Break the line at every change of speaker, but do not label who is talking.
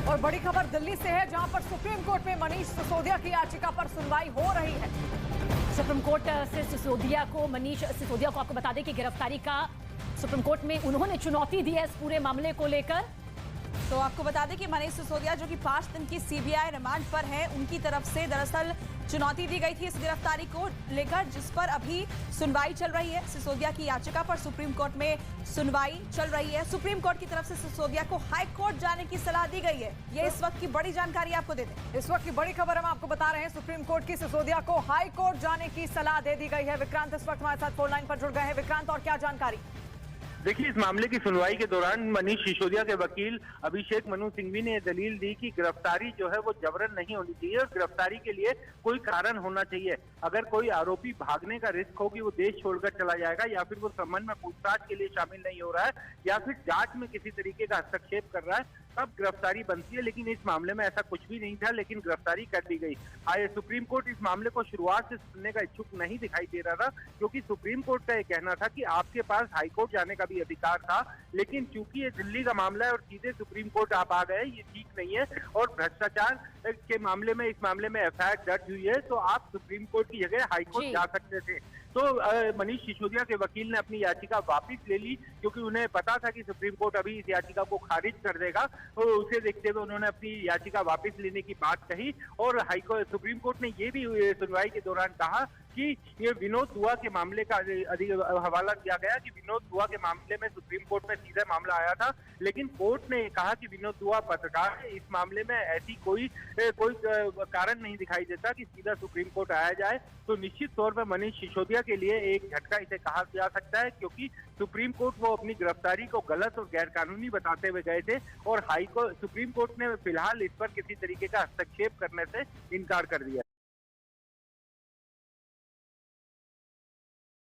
और बड़ी खबर दिल्ली से है, जहां पर सुप्रीम कोर्ट में मनीष सिसोदिया की याचिका पर सुनवाई हो रही है।
सुप्रीम कोर्ट से मनीष सिसोदिया को आपको बता दें कि गिरफ्तारी का सुप्रीम कोर्ट में उन्होंने चुनौती दी है इस पूरे मामले को लेकर।
तो आपको बता दें कि मनीष सिसोदिया जो कि 5 दिन की सीबीआई रिमांड पर है, उनकी तरफ से दरअसल चुनौती दी गई थी इस गिरफ्तारी को लेकर, जिस पर अभी सुनवाई चल रही है। सिसोदिया की याचिका पर सुप्रीम कोर्ट में सुनवाई चल रही है। सुप्रीम कोर्ट की तरफ से सिसोदिया को हाई कोर्ट जाने की सलाह दी गई है। ये इस वक्त की बड़ी जानकारी आपको दे दें। इस वक्त की बड़ी खबर हम आपको बता रहे हैं, सुप्रीम कोर्ट की सिसोदिया को हाई कोर्ट जाने की सलाह दे दी गई है। विक्रांत इस वक्त हमारे साथ फोन लाइन पर जुड़ गए हैं। विक्रांत, और क्या जानकारी?
देखिए, इस मामले की सुनवाई के दौरान मनीष सिसोदिया के वकील अभिषेक मनु सिंघवी ने दलील दी कि गिरफ्तारी जो है वो जबरन नहीं होनी चाहिए और गिरफ्तारी के लिए कोई कारण होना चाहिए। अगर कोई आरोपी भागने का रिस्क हो कि वो देश छोड़कर चला जाएगा, या फिर वो संबंध में पूछताछ के लिए शामिल नहीं हो रहा है, या फिर जांच में किसी तरीके का हस्तक्षेप कर रहा है, तब गिरफ्तारी बनती है। लेकिन इस मामले में ऐसा कुछ भी नहीं था, लेकिन गिरफ्तारी कर दी गई। सुप्रीम कोर्ट इस मामले को शुरुआत से सुनने का इच्छुक नहीं दिखाई दे रहा था, क्योंकि सुप्रीम कोर्ट का यह कहना था कि आपके पास हाईकोर्ट जाने का भी अधिकार था, लेकिन चूंकि ये दिल्ली का मामला है और सीधे सुप्रीम कोर्ट आप आ गए, ये ठीक नहीं है। और भ्रष्टाचार के मामले में, इस मामले में एफआईआर दर्ज हुई है, तो आप सुप्रीम कोर्ट की जगह हाईकोर्ट जा सकते थे। तो मनीष सिसोदिया के वकील ने अपनी याचिका वापस ले ली, क्योंकि उन्हें पता था कि सुप्रीम कोर्ट अभी इस याचिका को खारिज कर देगा। तो उसे देखते हुए उन्होंने अपनी याचिका वापस लेने की बात कही। और हाईकोर्ट, सुप्रीम कोर्ट ने ये भी सुनवाई के दौरान कहा कि ये विनोद दुआ के मामले का हवाला दिया गया कि विनोद दुआ के मामले में सुप्रीम कोर्ट में सीधा मामला आया था, लेकिन कोर्ट ने कहा कि विनोद दुआ पत्रकार है, इस मामले में ऐसी कोई कारण नहीं दिखाई देता कि सीधा सुप्रीम कोर्ट आया जाए। तो निश्चित तौर पर मनीष सिसोदिया के लिए एक झटका इसे कहा जा सकता है, क्योंकि सुप्रीम कोर्ट वो अपनी गिरफ्तारी को गलत और गैरकानूनी बताते हुए गए थे, और सुप्रीम कोर्ट ने फिलहाल इस पर किसी तरीके का हस्तक्षेप करने से इनकार कर दिया।